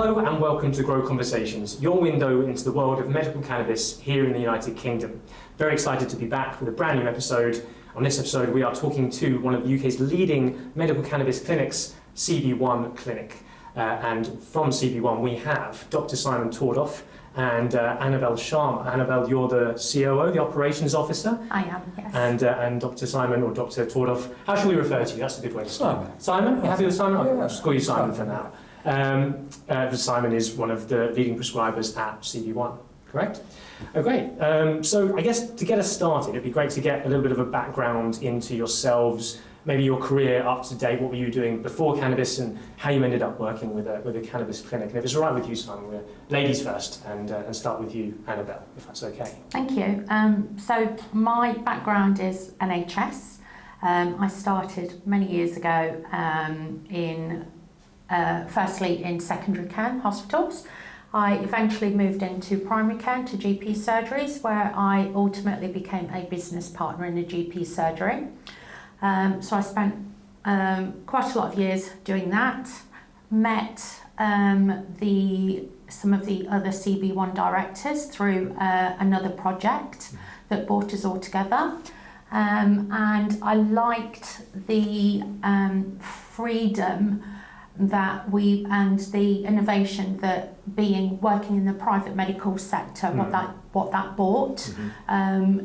Hello and welcome to Grow Conversations, your window into the world of medical cannabis here in the United Kingdom. Very excited to be back with a brand new episode. On this episode, we are talking to one of the UK's leading medical cannabis clinics, CB1 Clinic. And from CB1, we have Dr. Simon Tordoff and Anabel Sharma. Anabel, you're the COO, the Operations Officer. I am, yes. And Dr. Simon or Dr. Tordoff, how should we refer to you? That's a good way to start. Simon. Simon? You happy with Simon? Yeah. I'll just call you Simon for now. Simon is one of the leading prescribers at CB1, correct? Oh, great. So I guess to get us started, it'd be great to get a little bit of a background into yourselves, maybe your career up to date, what were you doing before cannabis and how you ended up working with a cannabis clinic. And if it's all right with you, Simon, we're ladies first and start with you, Anabel, if that's okay. Thank you. So my background is NHS. I started many years ago firstly in secondary care hospitals. I eventually moved into primary care to GP surgeries, where I ultimately became a business partner in a GP surgery. So I spent quite a lot of years doing that, met some of the other CB1 directors through another project that brought us all together. And I liked the freedom that and the innovation that working in the private medical sector, what that brought,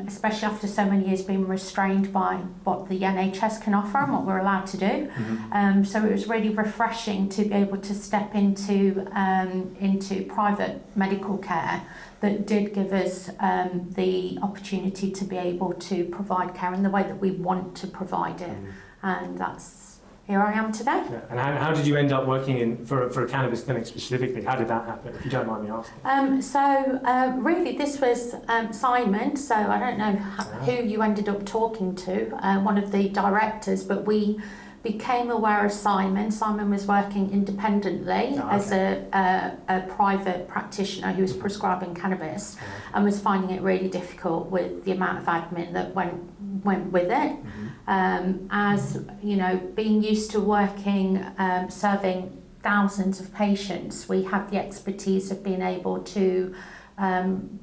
especially after so many years being restrained by what the NHS can offer and what we're allowed to do. So it was really refreshing to be able to step into private medical care that did give us the opportunity to be able to provide care in the way that we want to provide it, and here I am today. Yeah. And how did you end up working for a cannabis clinic specifically? How did that happen, if you don't mind me asking? Really this was Simon, so I don't know who you ended up talking to, one of the directors, but we became aware of Simon. Simon was working independently as a private practitioner who was prescribing cannabis and was finding it really difficult with the amount of admin that went with it. As you know, being used to working, serving thousands of patients, we have the expertise of being able to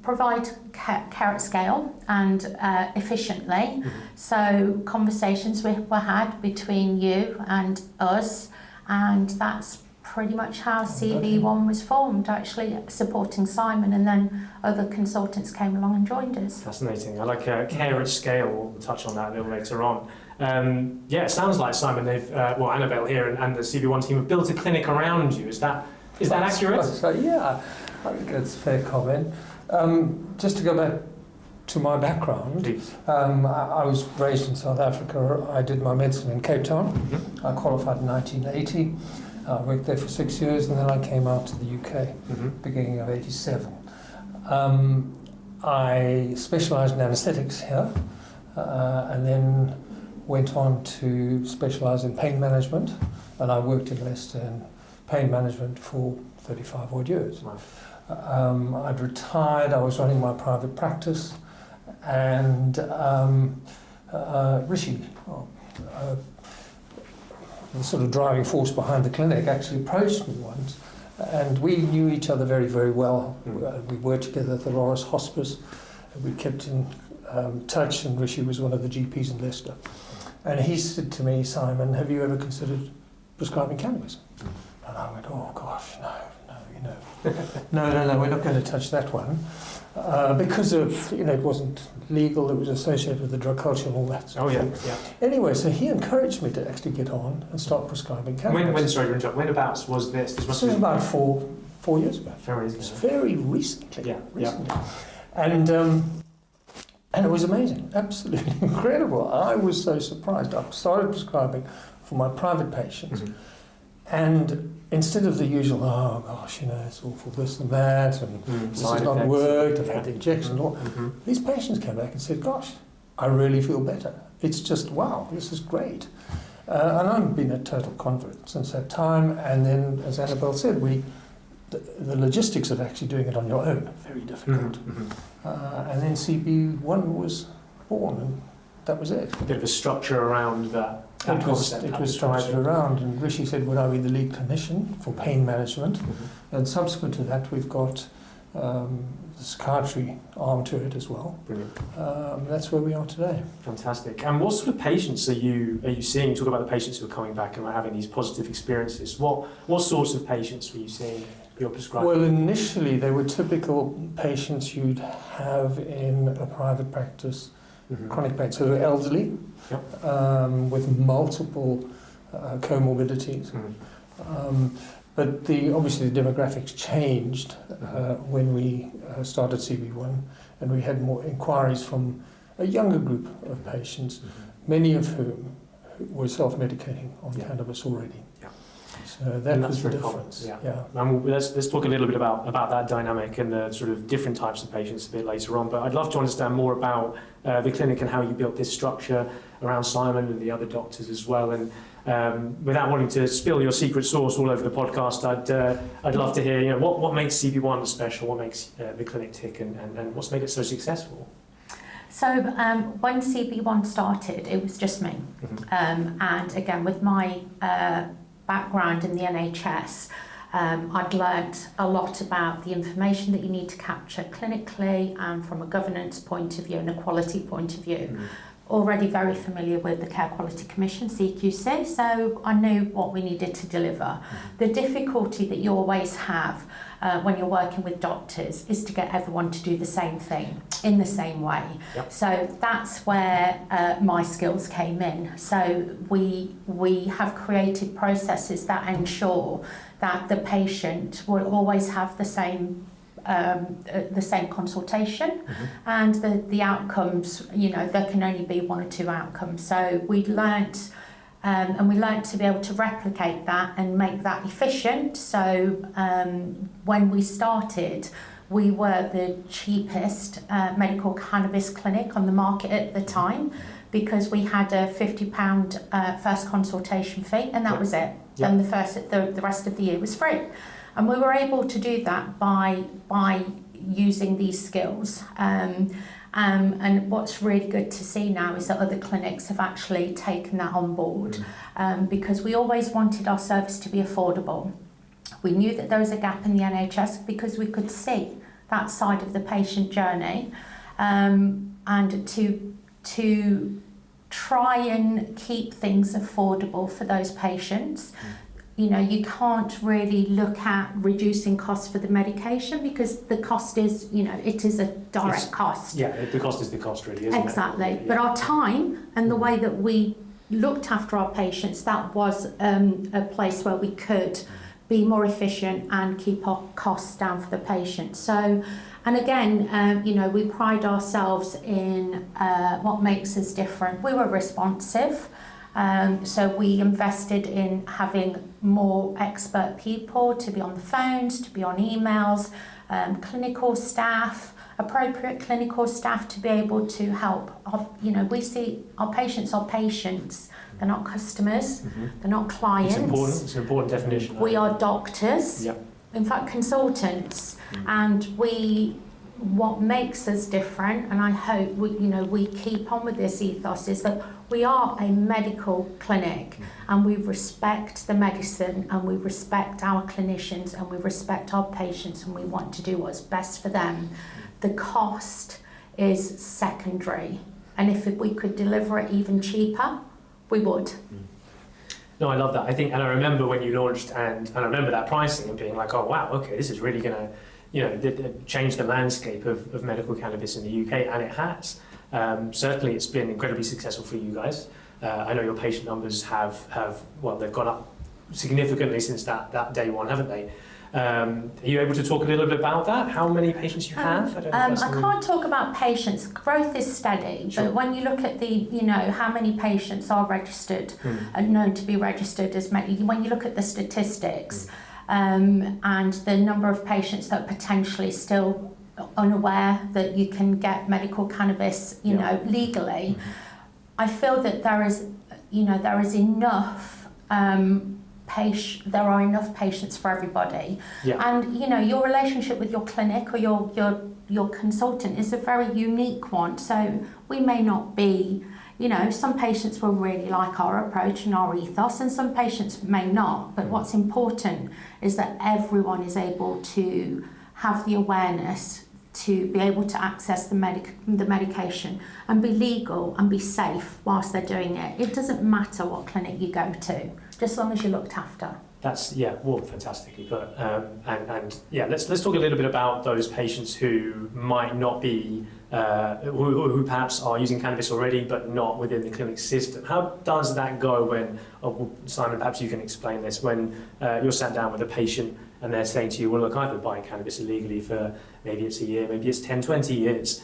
provide care at scale and efficiently. So conversations were had between you and us, and that's pretty much how CB1 was formed, actually supporting Simon, and then other consultants came along and joined us. Fascinating. I like care at scale. We'll touch on that a little later on. It sounds like Simon, Anabel here and the CB1 team have built a clinic around you. Is that accurate? Yeah, I think that's a fair comment. Just to go back to my background, I was raised in South Africa. I did my medicine in Cape Town. I qualified in 1980. I worked there for 6 years, and then I came out to the UK, beginning of '87. I specialised in anaesthetics here, and then went on to specialise in pain management, and I worked in Leicester in pain management for 35 odd years. Wow. I'd retired, I was running my private practice, and Rishi, the sort of driving force behind the clinic, actually approached me once, and we knew each other very, very well. We worked together at the Loris Hospice, and we kept in touch, and Rishi was one of the GPs in Leicester. And he said to me, Simon, have you ever considered prescribing cannabis? And I went, oh gosh, no, we're not going to touch that one. Because of, it wasn't legal, it was associated with the drug culture and all that. Anyway, so he encouraged me to actually get on and start prescribing cannabis. Whenabouts was this? This was about four years ago. Very recently. Yeah. And it was amazing, absolutely incredible. I was so surprised. I started prescribing for my private patients, and instead of the usual, oh gosh, it's awful, this and that, and this has not worked, I've had the injection, these patients came back and said, gosh, I really feel better. It's just, wow, this is great. And I've been a total convert since that time, and then, as Anabel said, the logistics of actually doing it on your own, very difficult. And then CB1 was born, and that was it. A bit of a structure around that It was structured around, and Rishi said, would I be the lead clinician for pain management? And subsequent to that, we've got the psychiatry arm to it as well. Brilliant. That's where we are today. Fantastic. And what sort of patients are you seeing? You talk about the patients who are coming back and are having these positive experiences. What sorts of patients were you seeing you're prescribing? Well, initially they were typical patients you'd have in a private practice, chronic pain. So they were elderly, with multiple comorbidities. But obviously the demographics changed when we started CB1, and we had more inquiries from a younger group of patients, many of whom were self-medicating on cannabis already. So that was the difference. Let's talk a little bit about that dynamic and the sort of different types of patients a bit later on. But I'd love to understand more about the clinic and how you built this structure around Simon and the other doctors as well. And without wanting to spill your secret sauce all over the podcast, I'd love to hear what makes CB1 special, what makes the clinic tick, and what's made it so successful. So when CB1 started, it was just me, and again with my background in the NHS, I'd learnt a lot about the information that you need to capture clinically and from a governance point of view and a quality point of view. Already very familiar with the Care Quality Commission, CQC, so I knew what we needed to deliver. The difficulty that you always have when you're working with doctors is to get everyone to do the same thing in the same way. So that's where my skills came in. So we have created processes that ensure that the patient will always have the same consultation, and the outcomes, there can only be one or two outcomes. So we learnt to be able to replicate that and make that efficient. So when we started, we were the cheapest medical cannabis clinic on the market at the time, because we had a £50 first consultation fee, and that was it. Then the rest of the year was free. And we were able to do that by using these skills. And what's really good to see now is that other clinics have actually taken that on board, because we always wanted our service to be affordable. We knew that there was a gap in the NHS because we could see that side of the patient journey, and to try and keep things affordable for those patients. You can't really look at reducing costs for the medication, because the cost is, it is a direct cost. Yeah, the cost is the cost, really, isn't it? Exactly. But our time and the way that we looked after our patients, that was a place where we could be more efficient and keep our costs down for the patient. So, and again, we pride ourselves in what makes us different. We were responsive. So we invested in having more expert people to be on the phones, to be on emails, clinical staff, appropriate clinical staff to be able to help. We see our patients are patients. They're not customers. They're not clients. It's an important definition. We are doctors. In fact, consultants. And what makes us different, and I hope we keep on with this ethos, is that we are a medical clinic, and we respect the medicine, and we respect our clinicians, and we respect our patients, and we want to do what's best for them. The cost is secondary, and if we could deliver it even cheaper, we would. No, I love that. I think, and I remember when you launched, and I remember that pricing and being like, oh wow, okay, this is really going to change the landscape of medical cannabis in the UK, and it has. Certainly it's been incredibly successful for you guys. I know your patient numbers they've gone up significantly since that day one, haven't they? Are you able to talk a little bit about that? How many patients you have? I can't talk about patients. Growth is steady, but when you look at how many patients are registered and known to be registered as when you look at the statistics, and the number of patients that are potentially still unaware that you can get medical cannabis, legally, I feel that there is enough there are enough patients for everybody. Yeah. And your relationship with your clinic or your consultant is a very unique one. So we may not be, some patients will really like our approach and our ethos, and some patients may not. But what's important is that everyone is able to have the awareness to be able to access the medication and be legal and be safe whilst they're doing it. It doesn't matter what clinic you go to, just as long as you're looked after. That's, fantastically put. Let's talk a little bit about those patients who might not be, who perhaps are using cannabis already but not within the clinic system. How does that go when, Simon, perhaps you can explain this, when you're sat down with a patient and they're saying to you, well, look, I've been buying cannabis illegally for maybe it's a year, maybe it's 10, 20 years.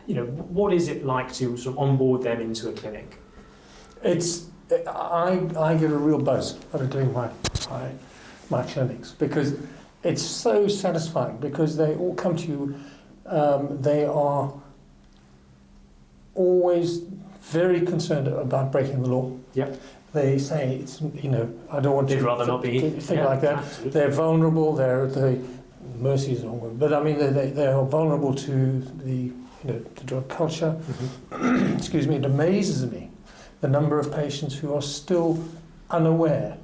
What is it like to sort of onboard them into a clinic? I get a real buzz out of doing my clinics, because it's so satisfying, because they all come to you, they are always very concerned about breaking the law. Yep. They say, I don't want They'd to rather not be. Thing like that. Absolutely. They're vulnerable, mercy is the wrong word, but I mean, they are vulnerable to the drug culture. Mm-hmm. Excuse me, it amazes me the number of patients who are still unaware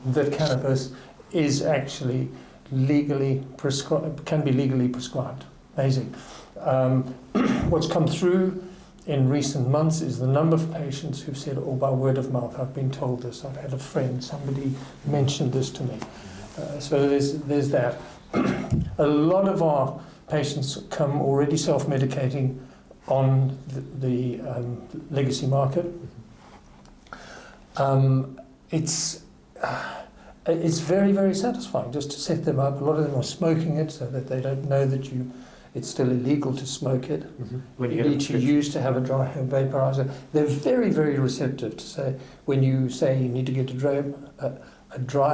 that cannabis is actually legally prescribed, can be legally prescribed. Amazing. What's come through in recent months is the number of patients who've said, by word of mouth, I've been told this, I've had a friend, somebody mentioned this to me. So there's that. A lot of our patients come already self-medicating on the legacy market. It's very, very satisfying just to set them up. A lot of them are smoking it so that they don't know that it's still illegal to smoke it. When you need to use to have a dry herb vaporizer. They're very, very receptive to say, when you say you need to get a dry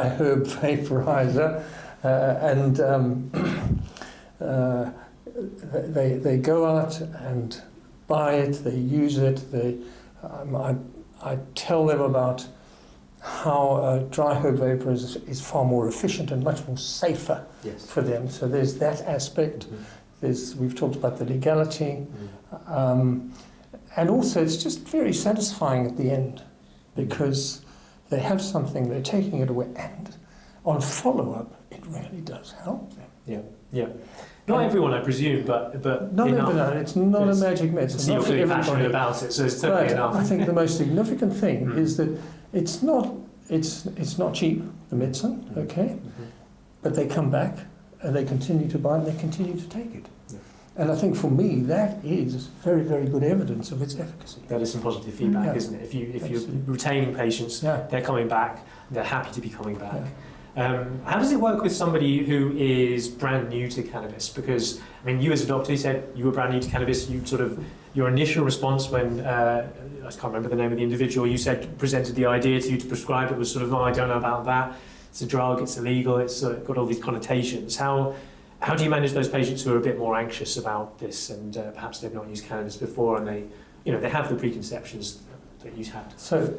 herb vaporizer, they go out and buy it, they use it, I tell them about how a dry herb vapor is far more efficient and much more safer for them. So there's that aspect. We've talked about the legality. And also it's just very satisfying at the end, because they have something, they're taking it away, and on follow-up, it really does help them. Yeah. Not everyone, I presume, but not everyone. It's not a magic medicine. So you're feeling passionate about it, so it's totally enough. I think the most significant thing is that it's not cheap, the medicine, okay? But they come back and they continue to buy it and they continue to take it. Yeah. And I think for me that is very, very good evidence of its efficacy. That is some positive feedback, isn't it? If you're retaining patients, they're coming back, they're happy to be coming back. Yeah. How does it work with somebody who is brand new to cannabis? Because, I mean, you as a doctor, you said you were brand new to cannabis. Your initial response when, I can't remember the name of the individual, you said presented the idea to you to prescribe it was sort of, I don't know about that. It's a drug, it's illegal, it's got all these connotations. How do you manage those patients who are a bit more anxious about this and perhaps they've not used cannabis before and they have the preconceptions that you had? So,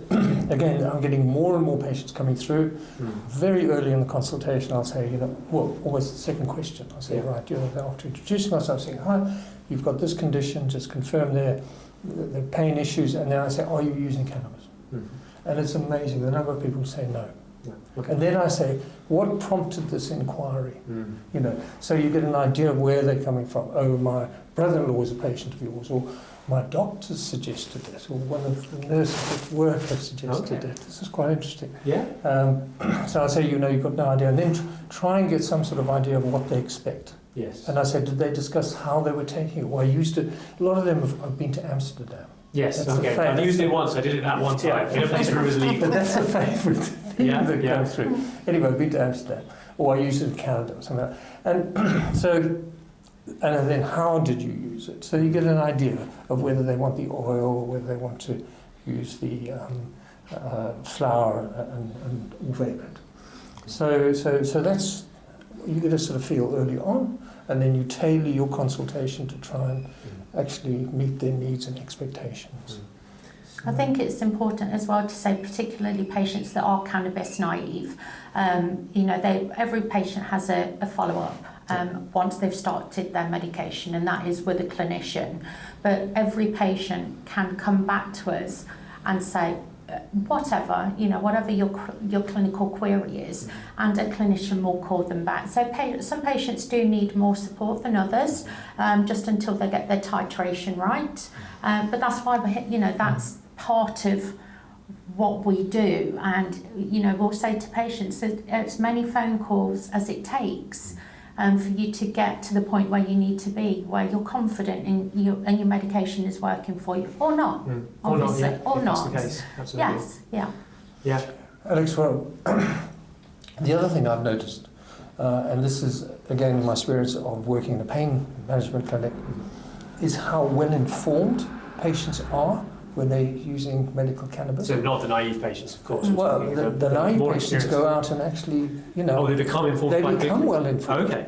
again, I'm getting more and more patients coming through. Very early in the consultation, I'll say, always the second question. I'll say, right, after introducing myself, saying, hi, you've got this condition, just confirm their pain issues, and then I say, are you using cannabis? And it's amazing, the number of people who say no. Okay. And then I say, what prompted this inquiry? So you get an idea of where they're coming from. Oh, my brother-in-law was a patient of yours, or my doctor suggested it, or one of the nurses at work have suggested it. This is quite interesting. Yeah. So I'll say, you've got no idea, and then try and get some sort of idea of what they expect. Yes. And I said, did they discuss how they were taking it? Well, I used it. A lot of them have been to Amsterdam. Yes. Okay. I've used it once. I did it that one time in a place where it was legal. But that's a favourite thing that comes through. Anyway, I've been to Amsterdam, or I used it in Canada, or something like that. And then how did you use it? So you get an idea of whether they want the oil, or whether they want to use the flour and vape it. So that's, you get a sort of feel early on, and then you tailor your consultation to try and actually meet their needs and expectations. I think it's important as well to say, particularly patients that are cannabis naive, every patient has a follow-up once they've started their medication, and that is with a clinician. But every patient can come back to us and say, whatever your clinical query is, and a clinician will call them back. So some patients do need more support than others, just until they get their titration right. But that's why that's part of what we do, and we'll say to patients that as many phone calls as it takes for you to get to the point where you need to be, where you're confident in your medication is working for you, or not, obviously, or not. That's the case. Absolutely. Yes, yeah. Alex, well, the other thing I've noticed, and this is again in my experience of working in a pain management clinic, is how well informed patients are when they're using medical cannabis. So not the naive patients, of course. Well, the naive patients go out and actually, they become informed. They become well informed. Okay.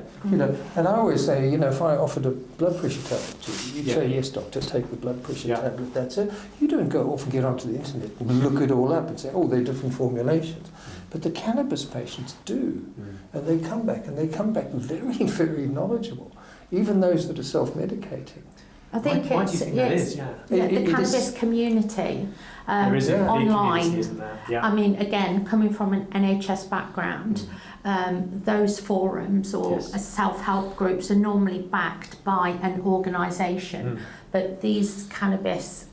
And I always say, if I offered a blood pressure tablet to you, you'd say, yes, doctor, take the blood pressure tablet, that's it. You don't go off and get onto the internet and look it all up and say, they're different formulations. But the cannabis patients do. And they come back very, very knowledgeable, even those that are self-medicating. I think why do you think that is? The cannabis community online. Isn't there? Yeah. I mean, again, coming from an NHS background, those forums or self-help groups are normally backed by an organisation, but these cannabis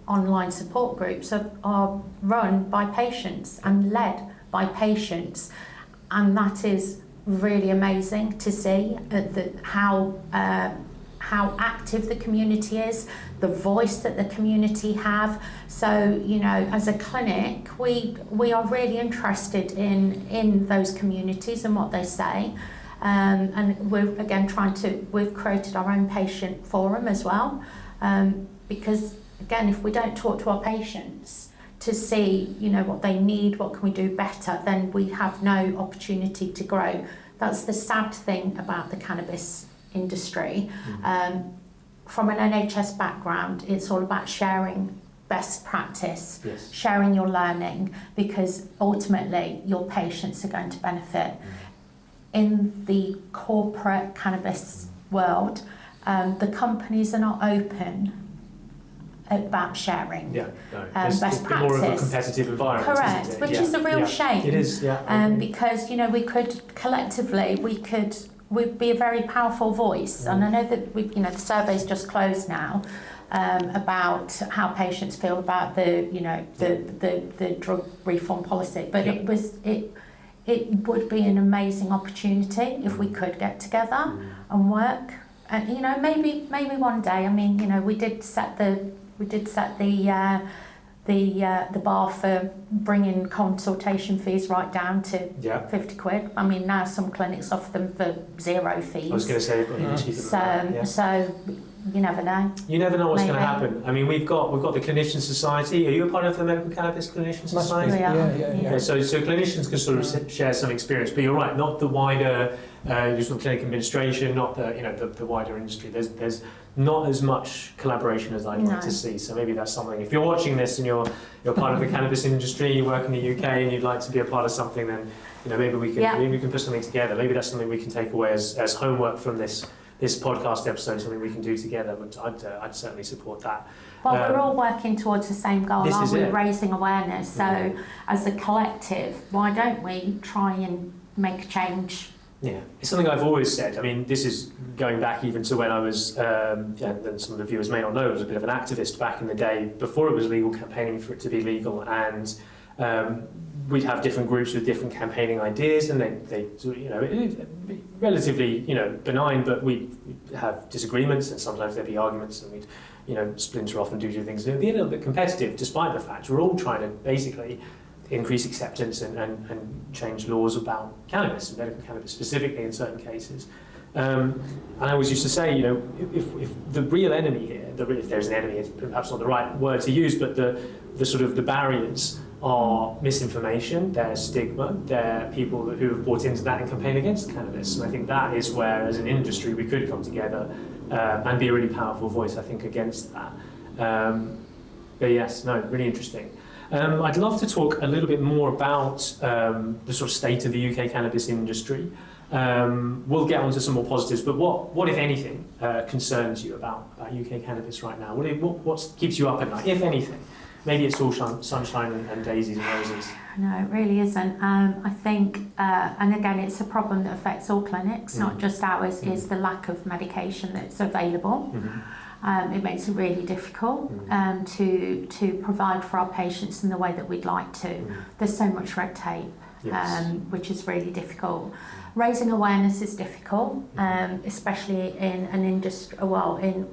online support groups are run by patients and led by patients, and that is really amazing to see how active the community is, the voice that the community have. So, as a clinic, we are really interested in those communities and what they say. And we're, again, we've created our own patient forum as well. Because, again, if we don't talk to our patients to see, what they need, what can we do better, then we have no opportunity to grow. That's the sad thing about the cannabis industry. From an NHS background, it's all about sharing best practice, sharing your learning, because ultimately your patients are going to benefit. In the corporate cannabis world, the companies are not open about sharing best practice. More of a competitive environment. Correct, isn't it? which is a real shame. It is, because we could collectively we'd be a very powerful voice, and I know that the survey's just closed now about how patients feel about the drug reform policy, but it would be an amazing opportunity if we could get together and work, and maybe one day. I mean, we did set the bar for bringing consultation fees right down to 50 quid. I mean, now some clinics offer them for 0 fees. I was going to say, even cheaper than that. So you never know. You never know what's going to happen. I mean, we've got the Clinician Society. Are you a part of the Medical Cannabis Clinician Society? Yeah. Okay, so clinicians can sort of share some experience, but you're right, not the wider usual clinic administration, not the wider industry. There's not as much collaboration as I'd like to see. So maybe that's something. If you're watching this and you're part of the cannabis industry, you work in the UK, and you'd like to be a part of something, then maybe we can put something together. Maybe that's something we can take away as homework from this podcast episode. Something we can do together. But I'd certainly support that. Well, we're all working towards the same goal, aren't we? Raising awareness. So as a collective, why don't we try and make change? Yeah, it's something I've always said. I mean, this is going back even to when I was, and some of the viewers may not know, I was a bit of an activist back in the day, before it was legal, campaigning for it to be legal, and we'd have different groups with different campaigning ideas, and they relatively, benign, but we'd have disagreements, and sometimes there'd be arguments, and we'd, splinter off and do things. It'd be a little bit competitive, despite the fact we're all trying to basically increase acceptance and change laws about cannabis, and medical cannabis specifically in certain cases. And I always used to say, if the real enemy here, if there's an enemy, it's perhaps not the right word to use, but the sort of the barriers are misinformation, there's stigma, there are people who have bought into that and campaign against cannabis. And I think that is where, as an industry, we could come together and be a really powerful voice, I think, against that. But yes, no, really interesting. I'd love to talk a little bit more about the sort of state of the UK cannabis industry. We'll get onto some more positives, but what if anything, concerns you about UK cannabis right now? What keeps you up at night, if anything? Maybe it's all sunshine and daisies and roses. No, it really isn't. I think, and again, it's a problem that affects all clinics, not just ours, is the lack of medication that's available. It makes it really difficult to provide for our patients in the way that we'd like to. There's so much red tape, which is really difficult. Raising awareness is difficult, especially in an industry, well, in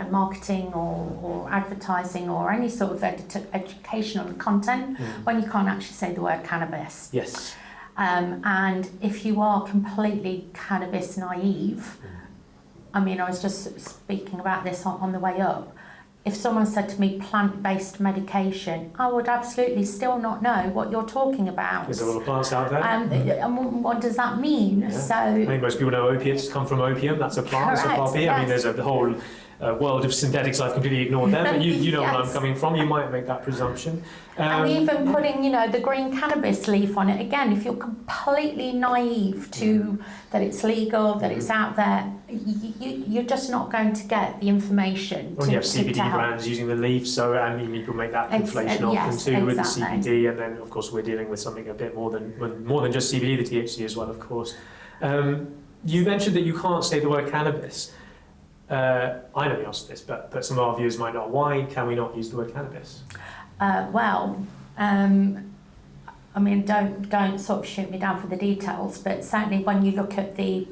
marketing or advertising or any sort of educational content when you can't actually say the word cannabis. Yes. And if you are completely cannabis naive, I mean, I was just speaking about this on the way up. If someone said to me plant-based medication, I would absolutely still not know what you're talking about. There's a lot of plants out there. And what does that mean? Yeah. So, I think most people know opiates come from opium. That's a plant, it's a poppy. Yes. I mean, there's a whole world of synthetics. I've completely ignored them, but you know Yes. where I'm coming from. You might make that presumption. and even putting, the green cannabis leaf on it, again, if you're completely naive to that it's legal, that it's out there, you're just not going to get the information. When you have CBD brands using the leaf, so I mean, people make that conflation often too with the CBD, and then of course we're dealing with something a bit more than just CBD, the THC as well, of course. You mentioned that you can't say the word cannabis. I know the answer to this, but some of our viewers might not. Why can we not use the word cannabis? I mean, don't sort of shoot me down for the details, but certainly when you look at the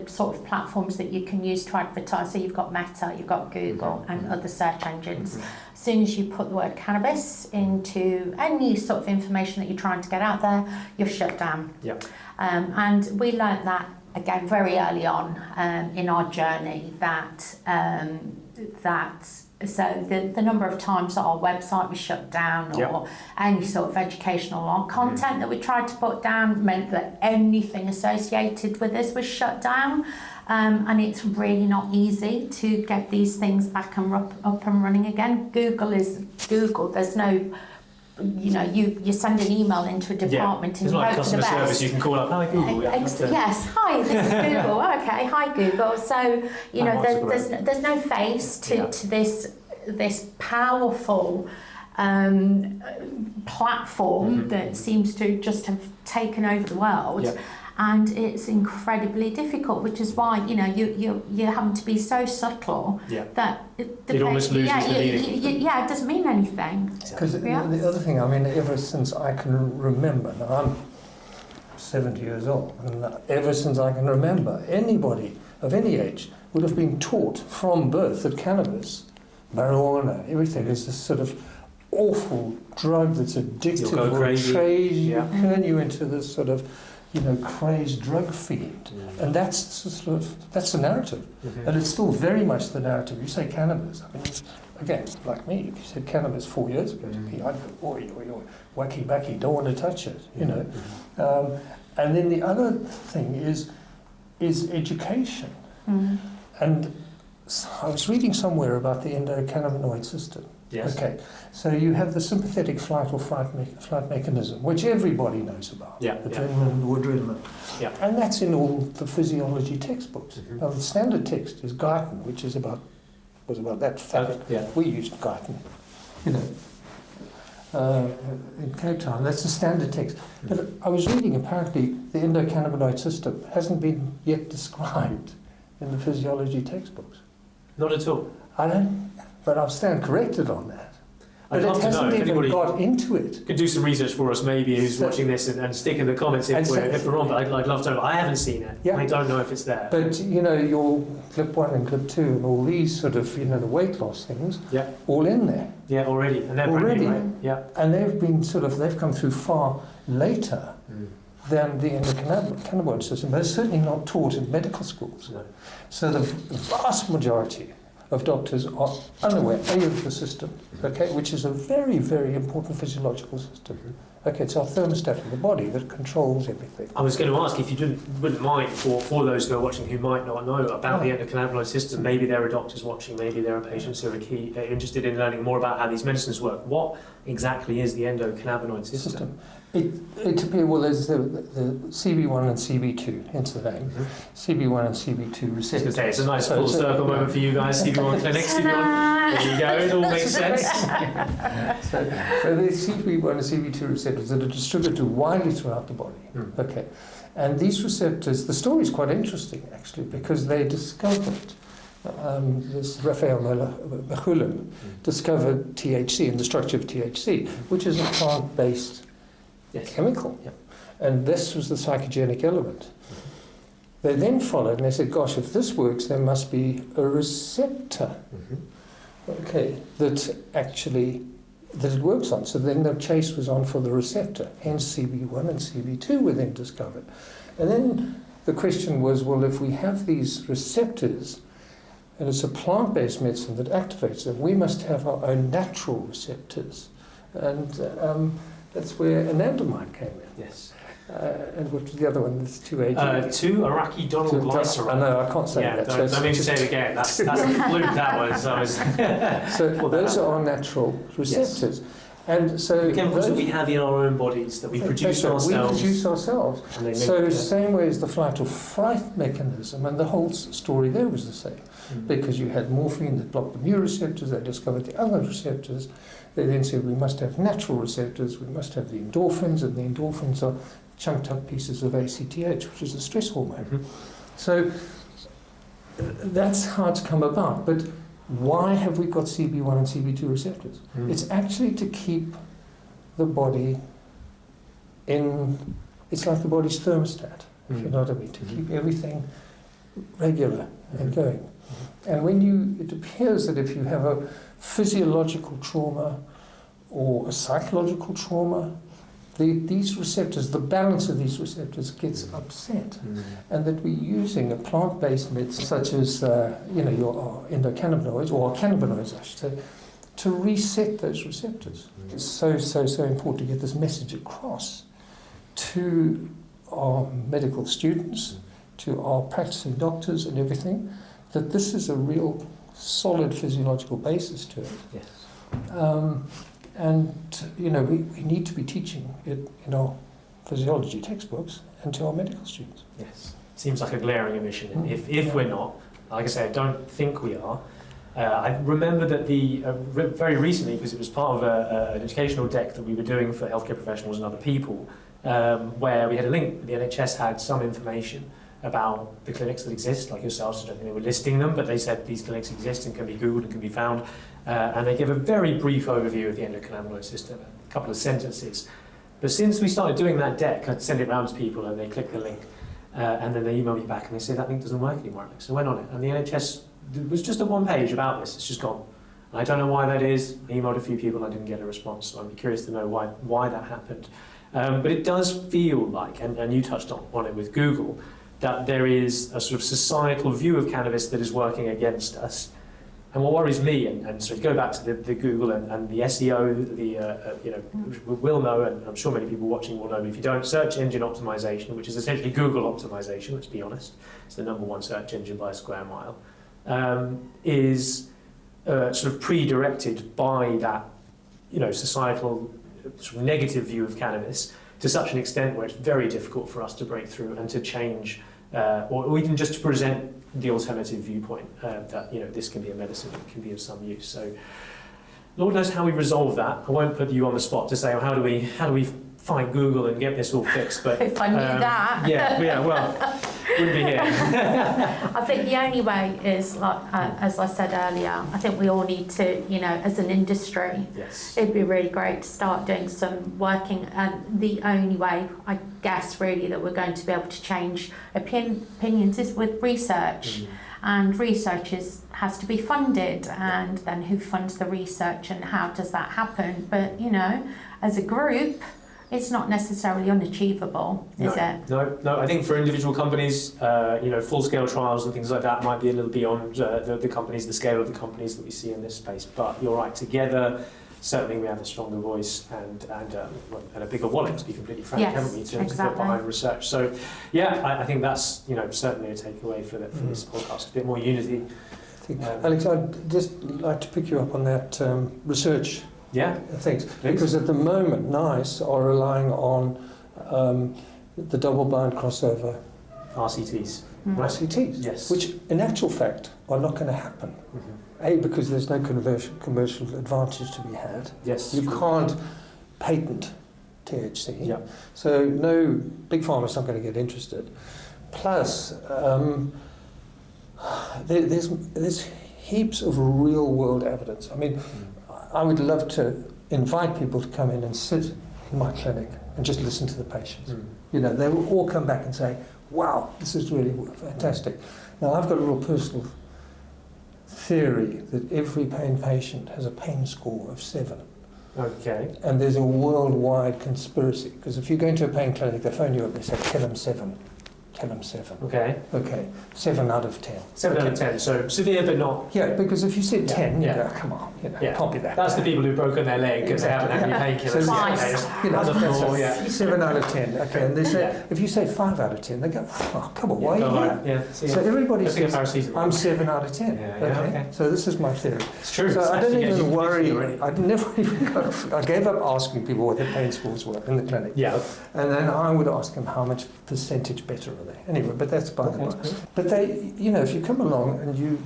sort of platforms that you can use to advertise, so you've got Meta, you've got Google and other search engines. As soon as you put the word cannabis into any sort of information that you're trying to get out there, you're shut down. Yeah. And we learned that again very early on in our journey so the number of times that our website was shut down or any sort of educational content that we tried to put down meant that anything associated with us was shut down. And it's really not easy to get these things back and up and running again. Google is Google. There's no, you send an email into a department and you hope for the best. It's like customer service. You can call up, hi Google. Yes, hi, this is Google. Okay, hi Google. So there's no face to this powerful platform that seems to just have taken over the world. Yeah. And it's incredibly difficult, which is why you're having to be so subtle that it almost loses the meaning. It doesn't mean anything. Because the other thing, I mean, ever since I can remember, now I'm 70 years old, and ever since I can remember, anybody of any age would have been taught from birth that cannabis, marijuana, everything is this sort of awful drug that's addictive, will turn you into this sort of crazed drug fiend. And that's the narrative. And it's still very much the narrative. You say cannabis, I mean, again, like me, if you said cannabis 4 years ago to me, I'd go, oi, wacky backy, don't want to touch it, and then the other thing is education. And I was reading somewhere about the endocannabinoid system. Yes. Okay, so you have the sympathetic flight or flight mechanism, which everybody knows about. Adrenaline, noradrenaline. Yeah. And that's in all the physiology textbooks. Now, the standard text is Guyton, which was about that fat. We used Guyton, in Cape Town. That's the standard text. But I was reading, apparently, the endocannabinoid system hasn't been yet described in the physiology textbooks. Not at all. I don't. But I'll stand corrected on that. I'd love to know if anybody got into it. Could do some research for us, maybe, who's watching this and stick in the comments if we're wrong. But I'd love to know. I haven't seen it. I don't know if it's there. But your clip 1 and clip 2 and all these sort of the weight loss things, all in there. Yeah, already, and they're brand new, right? Yeah. And they've come through far later than the endocannabinoid system. But it's certainly not taught in medical schools. No. So the vast majority of doctors are unaware, A, of the system, okay, which is a very, very important physiological system. Okay, it's our thermostat of the body that controls everything. I was going to ask if you wouldn't mind, for those who are watching who might not know about the endocannabinoid system, maybe there are doctors watching, maybe there are patients who are interested in learning more about how these medicines work. What exactly is the endocannabinoid system? It appears, well, there's the CB1 and CB2, hence the name. CB1 and CB2 receptors. Okay, it's a nice full circle moment for you guys. CB1 clinic, CB1. There you go, it all makes sense. So the CB1 and CB2 receptors that are distributed widely throughout the body. Okay, and these receptors, the story is quite interesting actually, because they discovered. This Raphael Mechoulam discovered THC and the structure of THC, which is a plant-based chemical. Yep. And this was the psychogenic element. They then followed and they said, gosh, if this works, there must be a receptor, that it works on. So then the chase was on for the receptor, hence CB1 and CB2 were then discovered. And then the question was, well, if we have these receptors, and it's a plant-based medicine that activates them, we must have our own natural receptors. And that's where anandamide came in. Yes. And what was the other one? That's 2-AG. 2-arachidonylglycerol. I know, I can't say that. Don't mean to say it again. That's a fluke, that was. So those are our natural receptors. Yes. And so the chemicals that we have in our own bodies, that we produce ourselves. We produce ourselves. So same way as the flight or fright mechanism, and the whole story there was the same. Because you had morphine that blocked the mu receptors, they discovered the other receptors. They then said we must have natural receptors, we must have the endorphins, and the endorphins are chunked up pieces of ACTH, which is a stress hormone. So that's how it's come about. But why have we got CB1 and CB2 receptors? It's actually to keep the body in, it's like the body's thermostat, if you know what I mean, to keep everything regular and going. And it appears that if you have a physiological trauma or a psychological trauma, these receptors, the balance of these receptors gets upset. And that we're using a plant-based medicine such as, your endocannabinoids, or cannabinoids I should say, to reset those receptors. It's so important to get this message across to our medical students, to our practicing doctors and everything, that this is a real solid physiological basis to it. Yes. We need to be teaching it in our physiology textbooks and to our medical students. Yes. Seems like a glaring omission. If we're not, like I say, I don't think we are. I remember that very recently, because it was part of an educational deck that we were doing for healthcare professionals and other people, where we had a link. The NHS had some information about the clinics that exist, like yourselves. I don't think they were listing them, but they said these clinics exist and can be Googled and can be found. And they give a very brief overview of the endocannabinoid system, a couple of sentences. But since we started doing that deck, I'd send it around to people and they click the link. And then they email me back and they say that link doesn't work anymore. So I went on it. And the NHS, there was just a one page about this. It's just gone. And I don't know why that is. I emailed a few people and I didn't get a response. So I'm curious to know why that happened. But it does feel like, and you touched on it with Google, that there is a sort of societal view of cannabis that is working against us. And what worries me, and so go back to the Google and the SEO, we'll know, and I'm sure many people watching will know, but if you don't, search engine optimization, which is essentially Google optimization, let's be honest, it's the #1 search engine by a square mile, is sort of pre-directed by that, societal sort of negative view of cannabis to such an extent where it's very difficult for us to break through and to change, or even just to present the alternative viewpoint that this can be a medicine, it can be of some use. So, Lord knows how we resolve that. I won't put you on the spot to say, how do we find Google and get this all fixed? But if I knew that, well, wouldn't be here. I think the only way is, like as I said earlier, I think we all need to, as an industry, it'd be really great to start doing some working. And the only way, I guess, really, that we're going to be able to change opinions is with research. And research has to be funded, and then who funds the research and how does that happen? But, as a group, It's not necessarily unachievable, is it? No. I think for individual companies, full-scale trials and things like that might be a little beyond the companies, the scale of the companies that we see in this space. But you're right, together, certainly we have a stronger voice and a bigger wallet, to be completely frank, Yes, haven't we, to exactly. put behind research. So, I think that's certainly a takeaway for this podcast. A bit more unity. Alex, I'd just like to pick you up on that research. Yeah. Things. Because at the moment, NICE are relying on the double-blind crossover RCTs. RCTs, Yes. which in actual fact are not going to happen. Mm-hmm. A, because there's no commercial advantage to be had. Yes. You can't patent THC. Yeah. So no, big pharma's not going to get interested. Plus, there's heaps of real-world evidence. I mean, I would love to invite people to come in and sit in my clinic and just listen to the patients. They will all come back and say, wow, this is really fantastic. Now, I've got a real personal theory that every pain patient has a pain score of 7. Okay. And there's a worldwide conspiracy, because if you go into a pain clinic, they phone you up and they say, tell them 7. Tell them 7. Okay. Okay, 7 out of 10. 7 out of 10, so severe but not... Yeah, because if you said 10, Yeah. you go, come on, can't be that That's bad. the people who've broken their leg because they haven't had any painkillers. So, Twice. On the floor, yeah. 7 out of 10. Okay, and they say, Yeah. if you say 5 out of 10, they go, oh, come on, why Go are you on, here? yeah. See, So everybody Let's take a says, paracetamol. I'm 7 out of 10. Yeah, okay. So this is my theory. It's true. So It's I don't actually even getting worry. already. I never even I gave up asking people what their pain scores were in the clinic. Yeah. And then I would ask them how much percentage better are they. Anyway, but that's by the by. Okay. But they, if you come along and you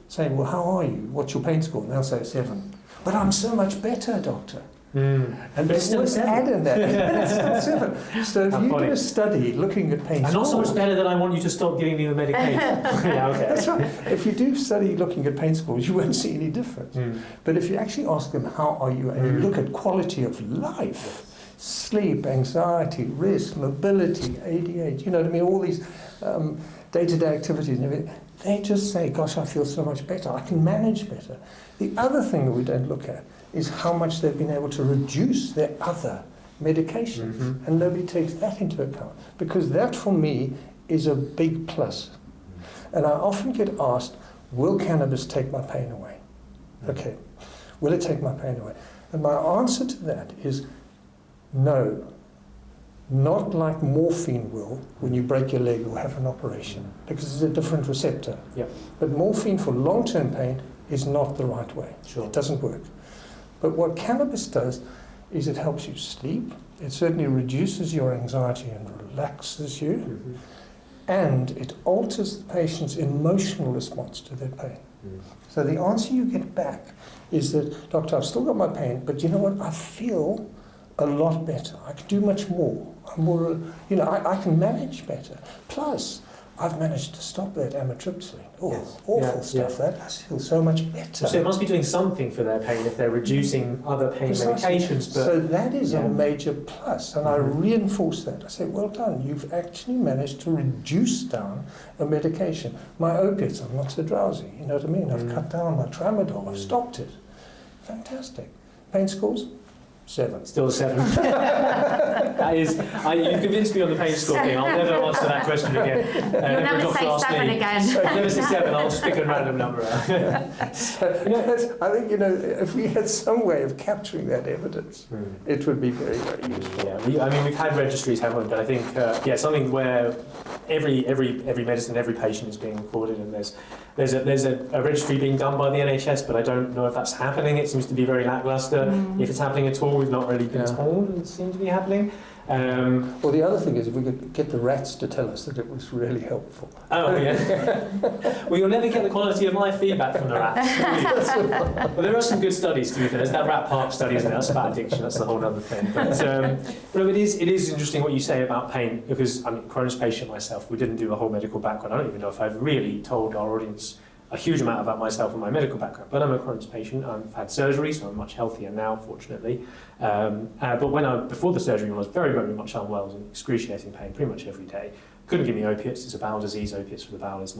say, well, how are you? What's your pain score? And they'll say 7. But I'm so much better, doctor. And But it's still they a 7. add in that. But it's still 7. So if How you funny. do a study looking at pain And scores... not so much better that I want you to stop giving me the medication. Yeah, okay. That's right. If you do study looking at pain scores, you won't see any difference. But if you actually ask them, how are you? And you look at quality of life, sleep, anxiety, rest, mobility, ADH, you know what I mean, all these day-to-day activities and everything, they just say, gosh, I feel so much better. I can manage better. The other thing that we don't look at is how much they've been able to reduce their other medications. And nobody takes that into account, because that, for me, is a big plus. And I often get asked, will cannabis take my pain away? Okay, will it take my pain away? And my answer to that is no. Not like morphine will when you break your leg or have an operation, because it's a different receptor. Yeah. But morphine for long-term pain is not the right way. Sure. It doesn't work. But what cannabis does is it helps you sleep. It certainly reduces your anxiety and relaxes you. And it alters the patient's emotional response to their pain. So the answer you get back is that, doctor, I've still got my pain, but you know what? I feel a lot better. I can do much more. I'm more, I can manage better. Plus, I've managed to stop that amitriptyline. Awful stuff. That I feel so much better. So it must be doing something for their pain if they're reducing other pain medications. But so that is a major plus, and I reinforce that. I say, well done, you've actually managed to reduce down a medication. My opiates, I'm not so drowsy, you know what I mean? I've cut down my tramadol, I've stopped it. Fantastic. Pain scores? 7. Still a 7. That is, you convinced me on the pain score thing. I'll never answer that question again. You'll never say 7 again. Never say 7. I'll just pick a random number out. I think, if we had some way of capturing that evidence, it would be very, very useful. Yeah, we've had registries, haven't we? But I think, something where every medicine, every patient is being recorded, and there's a registry being done by the NHS, but I don't know if that's happening. It seems to be very lackluster. If it's happening at all, we've not really been told it seems to be happening. Well, the other thing is if we could get the rats to tell us that it was really helpful. Oh, yeah. Well, you'll never get the quality of my feedback from the rats. Well, there are some good studies, to be fair. There's that rat park study, isn't it? That's about addiction. That's a whole other thing. But it is interesting what you say about pain, because I'm a Crohn's patient myself. We didn't do a whole medical background. I don't even know if I've really told our audience a huge amount about myself and my medical background, but I'm a Crohn's patient. I've had surgery, so I'm much healthier now, fortunately. But before the surgery, when I was very, very much unwell, I was in excruciating pain pretty much every day. Couldn't give me opiates. It's a bowel disease. Opiates for the bowel it's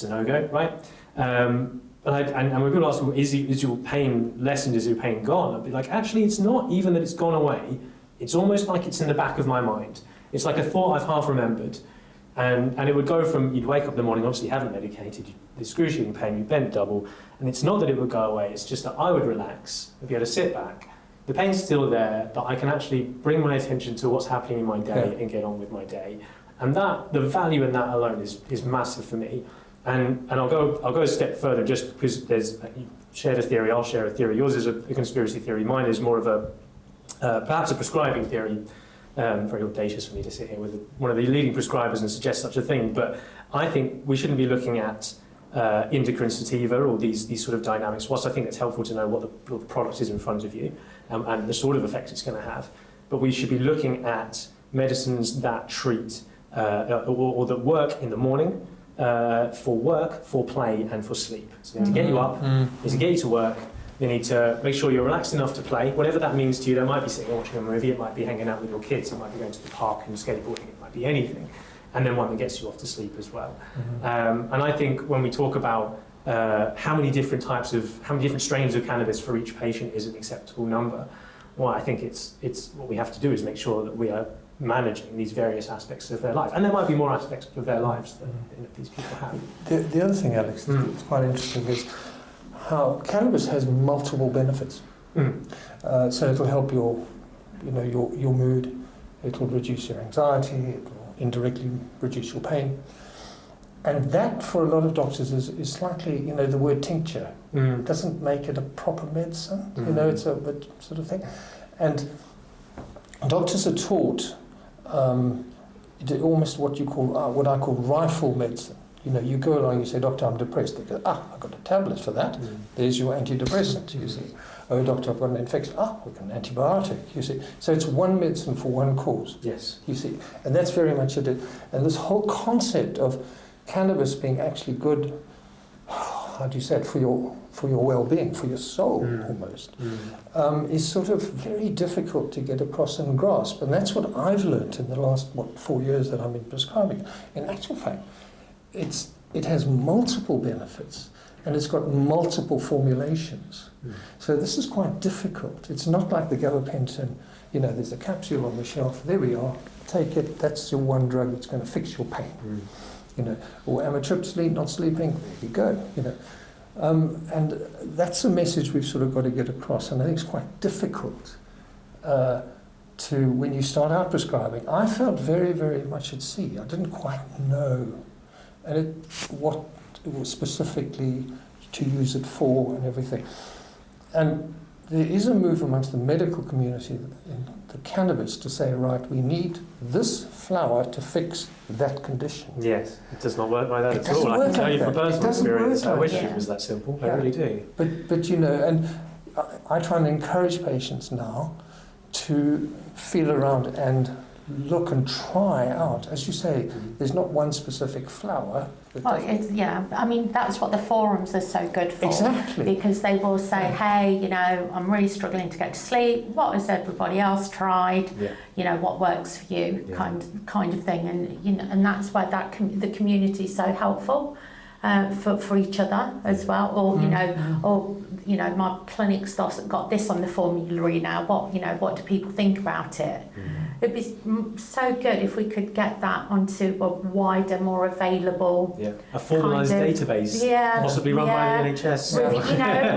a no-go, right? And when people ask me, is your pain lessened, is your pain gone? I'd be like, actually, it's not even that it's gone away. it's almost like it's in the back of my mind. It's like a thought I've half remembered. And it would go from, you'd wake up in the morning, obviously you haven't medicated, the excruciating pain, you bend double, and it's not that it would go away, it's just that I would relax, I'd be able to sit back. The pain's still there, but I can actually bring my attention to what's happening in my day and get on with my day. And that, the value in that alone is massive for me. And I'll go a step further, just because you shared a theory, I'll share a theory. Yours is a conspiracy theory, mine is more of a, perhaps a prescribing theory. Very audacious for me to sit here with one of the leading prescribers and suggest such a thing, but I think we shouldn't be looking at endocrine sativa or these sort of dynamics. Whilst I think it's helpful to know what the product is in front of you and the sort of effect it's going to have, but we should be looking at medicines that treat or that work in the morning for work, for play, and for sleep. So they need to get you up, they need to get you to work. They need to make sure you're relaxed enough to play, whatever that means to you. That might be sitting and watching a movie, it might be hanging out with your kids, it might be going to the park and skateboarding, it might be anything. And then one that gets you off to sleep as well. And I think when we talk about how many different strains of cannabis for each patient is an acceptable number, well, I think it's what we have to do is make sure that we are managing these various aspects of their life. And there might be more aspects of their lives that these people have. The other thing, Alex, that's quite interesting is how cannabis has multiple benefits. So it'll help your mood, it'll reduce your anxiety, it'll indirectly reduce your pain. And that, for a lot of doctors, is slightly, the word tincture doesn't make it a proper medicine. It's a sort of thing. And doctors are taught almost what I call rifle medicine. You go along, you say, doctor, I'm depressed. They go, I've got a tablet for that. There's your antidepressant, you see. Oh, doctor, I've got an infection. We've got an antibiotic, you see. So it's one medicine for one cause. Yes. You see. And that's very much it. And this whole concept of cannabis being actually good, how do you say it, for your well-being, for your soul almost, is sort of very difficult to get across and grasp. And that's what I've learned in the last, 4 years that I've been prescribing. In actual fact, it has multiple benefits and it's got multiple formulations. So this is quite difficult. It's not like the gabapentin, there's a capsule on the shelf, there we are, take it, that's your one drug that's going to fix your pain. Or amitriptyline, not sleeping, there you go. And that's a message we've sort of got to get across, and I think it's quite difficult when you start out prescribing. I felt very, very much at sea. I didn't quite know what it was specifically to use it for and everything. And there is a move amongst the medical community in the cannabis to say, right, we need this flower to fix that condition. Yes, it does not work like that at all. I can tell you from personal experience, I wish it was that simple. I really do. But and I try and encourage patients now to feel around and look and try out. As you say, there's not one specific flower. I mean, that's what the forums are so good for. Exactly. Because they will say, hey, I'm really struggling to get to sleep. What has everybody else tried? What works for you? Kind of thing. And and that's why the community is so helpful for each other as well. Or my clinic's got this on the formulary now. What do people think about it? It'd be so good if we could get that onto a wider, more available, a formalised database, possibly run by the NHS.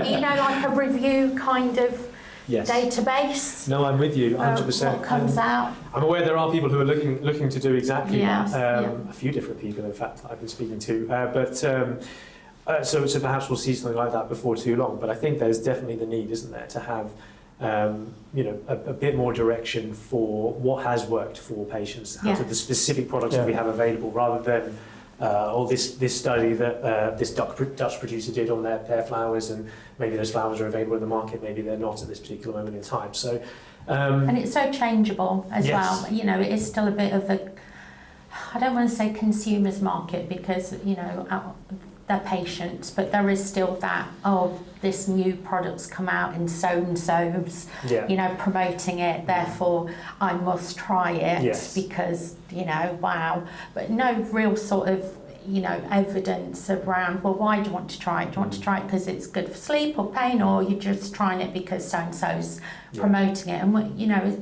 Like a review kind of database. No, I'm with you, 100%. What comes out. I'm aware there are people who are looking to do exactly that. A few different people, in fact, I've been speaking to. So perhaps we'll see something like that before too long. But I think there's definitely the need, isn't there, to have a bit more direction for what has worked for patients out of the specific products that we have available, rather than this study that this Dutch producer did on their flowers, and maybe those flowers are available in the market, maybe they're not at this particular moment in time. So, and it's so changeable as well. It is still a bit of I don't want to say consumer's market, because they're patients, but there is still that, this new product's come out in so-and-so's, promoting it, therefore I must try it because, wow. But no real sort of evidence around, well, why do you want to try it? Do you want to try it because it's good for sleep or pain, or you're just trying it because so-and-so's promoting it? And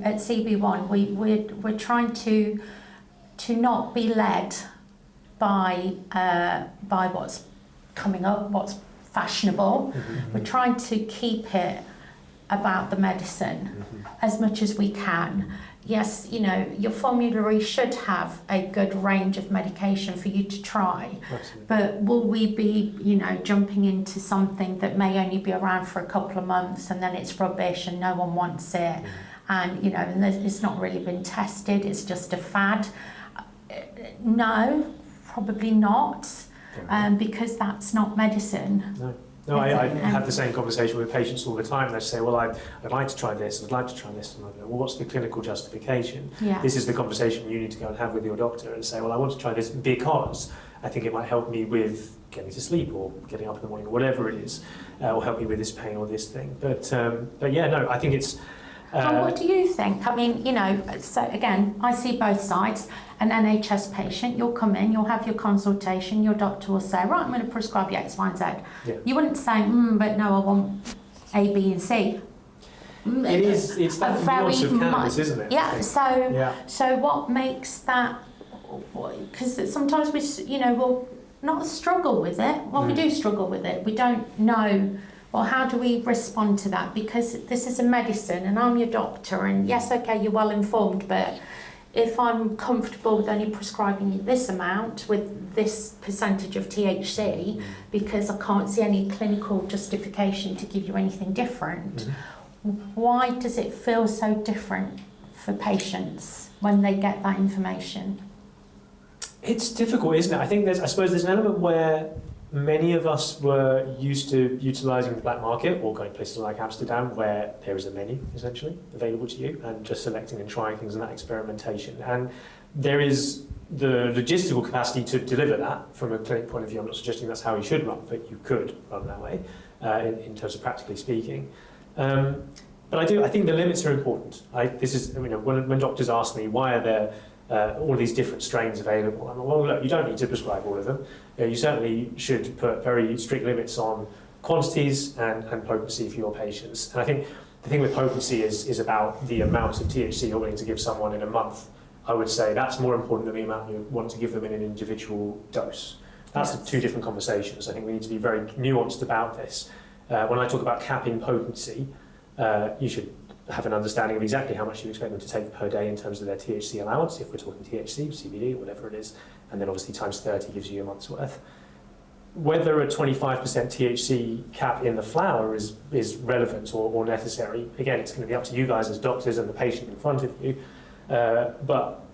at CB1, we're trying to not be led by what's coming up, what's fashionable. We're trying to keep it about the medicine as much as we can. Yes, your formulary should have a good range of medication for you to try. Absolutely. But will we be, jumping into something that may only be around for a couple of months and then it's rubbish and no one wants it, and it's not really been tested, it's just a fad? No, probably not, because that's not medicine. No, I have the same conversation with patients all the time. They say, well, I'd like to try this, I'd like to try this. And I go, well, what's the clinical justification? Yeah. This is the conversation you need to go and have with your doctor and say, well, I want to try this because I think it might help me with getting to sleep or getting up in the morning or whatever it is, or help me with this pain or this thing. But yeah, no, I think it's... And what do you think? I mean, so again, I see both sides. An NHS patient, you'll come in, you'll have your consultation, your doctor will say, right, I'm going to prescribe you X, Y, and Z. Yeah. You wouldn't say, but no, I want A, B, and C. It's that nuance of cannabis, isn't it? Yeah, so what makes that, because sometimes we'll not struggle with it. Well, we do struggle with it. We don't know, well, how do we respond to that? Because this is a medicine and I'm your doctor, and yes, okay, you're well informed, but if I'm comfortable with only prescribing you this amount with this percentage of THC, because I can't see any clinical justification to give you anything different, why does it feel so different for patients when they get that information? It's difficult, isn't it? I suppose there's an element where many of us were used to utilising the black market or going to places like Amsterdam where there is a menu essentially available to you and just selecting and trying things and that experimentation. And there is the logistical capacity to deliver that from a clinic point of view. I'm not suggesting that's how you should run, but you could run that way in terms of practically speaking. But I think the limits are important. When doctors ask me why are there all these different strains available, I'm like, well, look, you don't need to prescribe all of them. You certainly should put very strict limits on quantities and potency for your patients. And I think the thing with potency is about the amount of THC you're willing to give someone in a month. I would say that's more important than the amount you want to give them in an individual dose. That's two different conversations. I think we need to be very nuanced about this. When I talk about capping potency, you should have an understanding of exactly how much you expect them to take per day in terms of their THC allowance, if we're talking THC, CBD, whatever it is, and then obviously times 30 gives you a month's worth. Whether a 25% THC cap in the flower is relevant or necessary, again, it's going to be up to you guys as doctors and the patient in front of you. But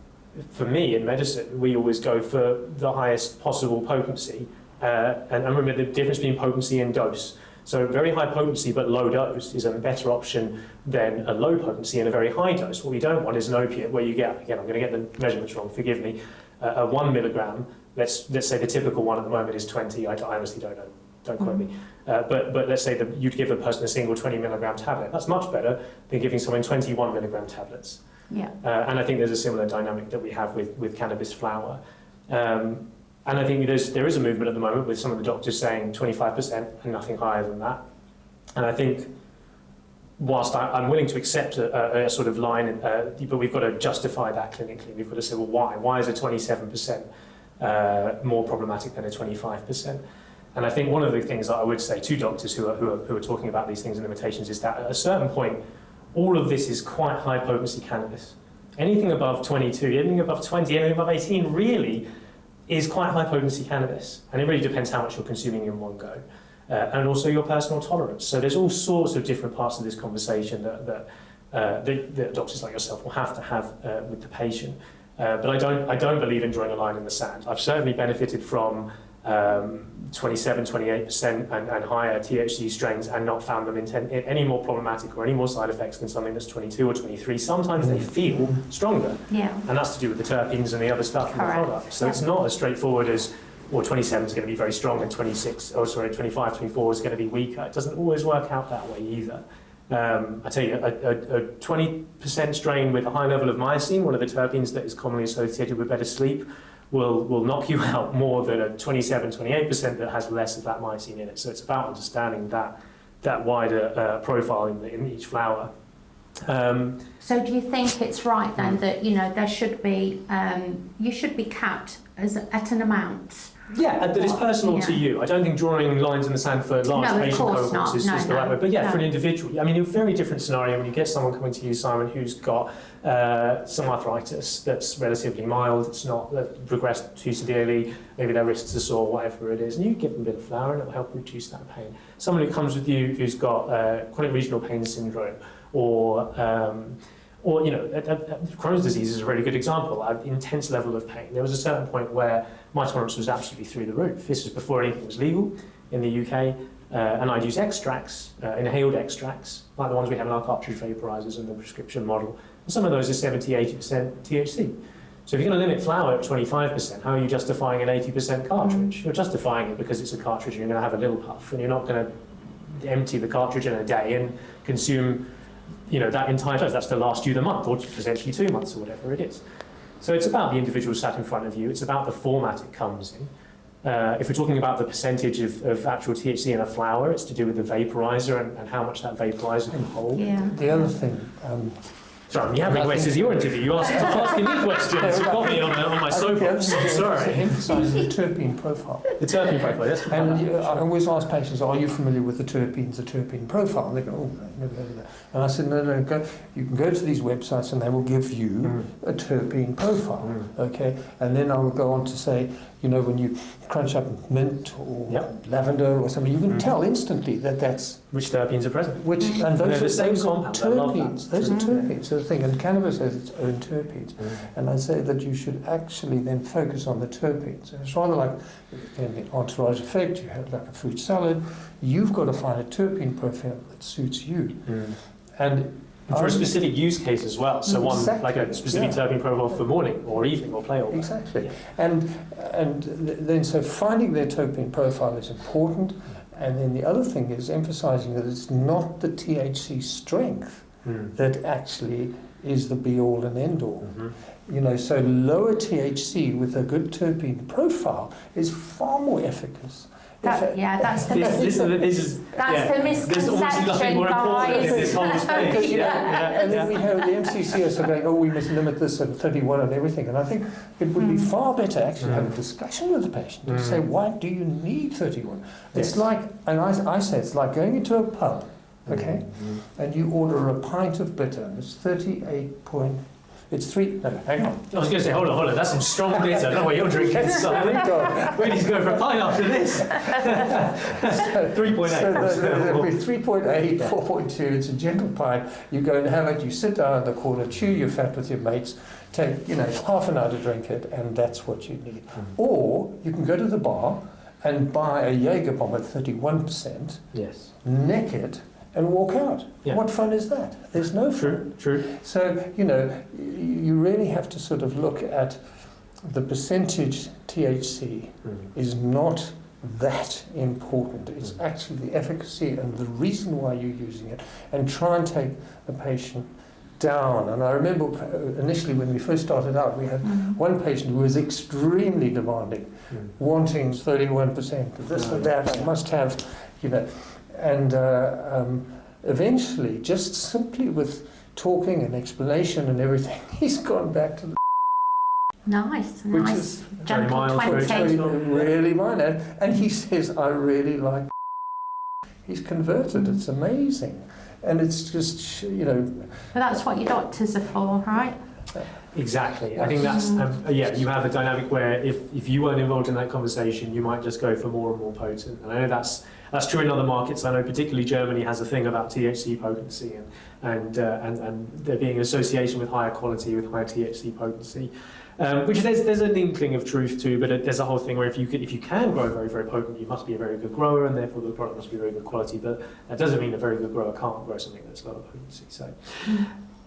for me, in medicine, we always go for the highest possible potency. And remember the difference between potency and dose. So very high potency but low dose is a better option than a low potency and a very high dose. What we don't want is an opiate where you get, again, I'm going to get the measurements wrong, forgive me, a 1 milligram, let's say the typical one at the moment is 20, I honestly don't know, don't quote me. But let's say that you'd give a person a single 20 milligram tablet. That's much better than giving someone 21 milligram tablets. Yeah. And I think there's a similar dynamic that we have with cannabis flower. And I think there is a movement at the moment with some of the doctors saying 25% and nothing higher than that. And I think whilst I'm willing to accept a sort of line, but we've got to justify that clinically. We've got to say, well, why? Why is a 27% more problematic than a 25%? And I think one of the things that I would say to doctors who are talking about these things and limitations is that at a certain point, all of this is quite high potency cannabis. Anything above 22, anything above 20, anything above 18 really is quite high potency cannabis. And it really depends how much you're consuming in one go. And also your personal tolerance. So there's all sorts of different parts of this conversation that doctors like yourself will have to have with the patient. But I don't believe in drawing a line in the sand. I've certainly benefited from 27, 28% and higher THC strains and not found them any more problematic or any more side effects than something that's 22 or 23. Sometimes they feel stronger. Yeah. And that's to do with the terpenes and the other stuff in the product. So it's not as straightforward as, well, 27 is going to be very strong and 25, 24 is going to be weaker. It doesn't always work out that way either. I tell you, a 20% strain with a high level of myosin, one of the terpenes that is commonly associated with better sleep, will knock you out more than a 27-28% that has less of that mycene in it. So it's about understanding that wider profile in each flower. So do you think it's right then that there should be you should be capped at an amount? Yeah, that is personal to you. I don't think drawing lines in the sand for large patient cohorts is the right way. But yeah, for an individual, I mean, a very different scenario when you get someone coming to you, Simon, who's got some arthritis that's relatively mild, it's not progressed too severely, maybe their wrists are sore, whatever it is, and you give them a bit of flour and it'll help reduce that pain. Someone who comes with you who's got chronic regional pain syndrome, or Crohn's disease is a really good example. An intense level of pain. There was a certain point where my tolerance was absolutely through the roof. This was before anything was legal in the UK, and I'd use extracts, inhaled extracts, like the ones we have in our cartridge vaporizers and the prescription model. And some of those are 70-80% THC. So if you're going to limit flour at 25%, how are you justifying an 80% cartridge? You're justifying it because it's a cartridge and you're going to have a little puff, and you're not going to empty the cartridge in a day and consume that entire dose. That's to last you the month, or potentially 2 months, or whatever it is. So it's about the individual sat in front of you. It's about the format it comes in. If we're talking about the percentage of actual THC in a flower, it's to do with the vaporizer and how much that vaporizer can hold. Yeah. The other thing... sorry, you haven't requested your interview. You asked asking me questions. You got me on my soapbox. I'm sorry. Emphasise the terpene profile. The terpene profile, yes. And I always ask patients, are you familiar with the terpene profile? And they go, oh, never heard of that. And I said, no, you can go to these websites and they will give you a terpene profile, okay? And then I will go on to say, when you crunch up mint or lavender or something, you can tell instantly that that's... Which terpenes are present. And those the same compound. terpenes. Those are terpenes. So the thing, and cannabis has its own terpenes. And I say that you should actually then focus on the terpenes. And it's rather like in the entourage effect, you have like a fruit salad, you've got to find a terpene profile that suits you. And for a specific use case as well. So exactly, one like a specific terpene profile for morning or evening or play or exactly. And then so finding their terpene profile is important. And then the other thing is emphasizing that it's not the THC strength that actually is the be all and end all. So lower THC with a good terpene profile is far more efficacious. That's the misconception, There's almost nothing more important in this whole space. And then we have the MCCS are going, we must limit this at 31 and everything. And I think it would be far better actually have a discussion with the patient to say, why do you need 31? It's like, and I say it's like going into a pub, okay, and you order a pint of bitter, and it's 38 point. It's hang on. I was going to say, hold on, that's some strong bitter. I don't know what you're drinking, Simon. We need to go for a pint after this. 3.8. So there'll be 3.8, 4.2, it's a gentle pint. You go and have it, you sit down in the corner, chew your fat with your mates, take half an hour to drink it, and that's what you need. Or you can go to the bar and buy a Jaeger bomb at 31%, neck it, and walk out. What fun is that? There's no fun. True. So, you really have to sort of look at the percentage THC is not that important. It's actually the efficacy and the reason why you're using it, and try and take the patient down. And I remember initially when we first started out, we had one patient who was extremely demanding, wanting 31% of this or that, I must have, and eventually, just simply with talking and explanation and everything, he's gone back to the nice, very mild, 20. really minor, and he says, I really like. He's converted. It's amazing, and it's just But that's what your doctors are for, right? Exactly. I think that's you have a dynamic where if you weren't involved in that conversation, you might just go for more and more potent. And I know that's true in other markets. I know particularly Germany has a thing about THC potency and there being an association with higher quality, with higher THC potency, which there's an inkling of truth to. But there's a whole thing where if you can grow very, very potent, you must be a very good grower, and therefore the product must be very good quality. But that doesn't mean a very good grower can't grow something that's lower potency. So.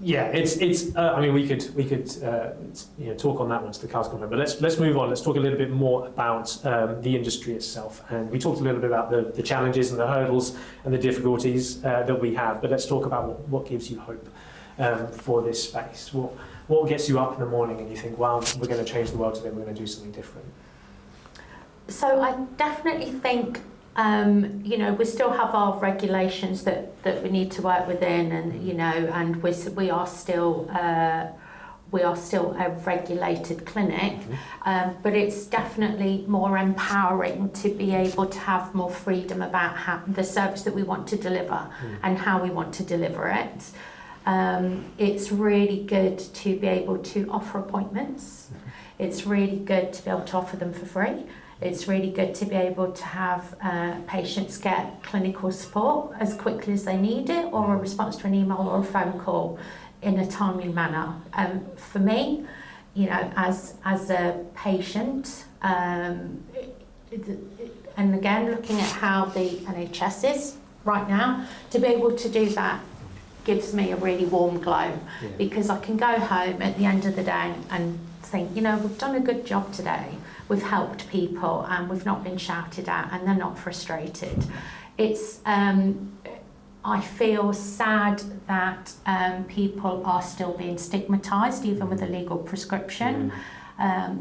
Yeah, it's. I mean, we could talk on that once the cows come home. But let's move on. Let's talk a little bit more about the industry itself. And we talked a little bit about the challenges and the hurdles and the difficulties that we have. But let's talk about what gives you hope for this space. What gets you up in the morning and you think, wow, we're going to change the world today, we're going to do something different? So I definitely think, you know, we still have our regulations that we need to work within, and you know, and we are still a regulated clinic, but it's definitely more empowering to be able to have more freedom about how the service that we want to deliver and how we want to deliver it. It's really good to be able to offer appointments. It's really good to be able to offer them for free. It's really good to be able to have patients get clinical support as quickly as they need it, or a response to an email or a phone call in a timely manner. For me, you know, as a patient, and again, looking at how the NHS is right now, to be able to do that gives me a really warm glow, because I can go home at the end of the day and think, you know, we've done a good job today. We've helped people and we've not been shouted at, and they're not frustrated. It's, I feel sad that people are still being stigmatised, even with a legal prescription.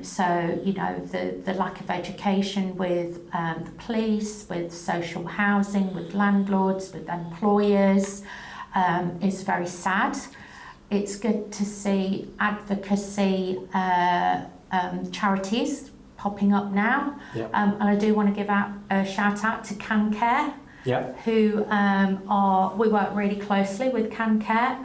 So, you know, the lack of education with the police, with social housing, with landlords, with employers is very sad. It's good to see advocacy charities popping up now, and I do want to give out a shout out to Can Care, who we work really closely with Can Care,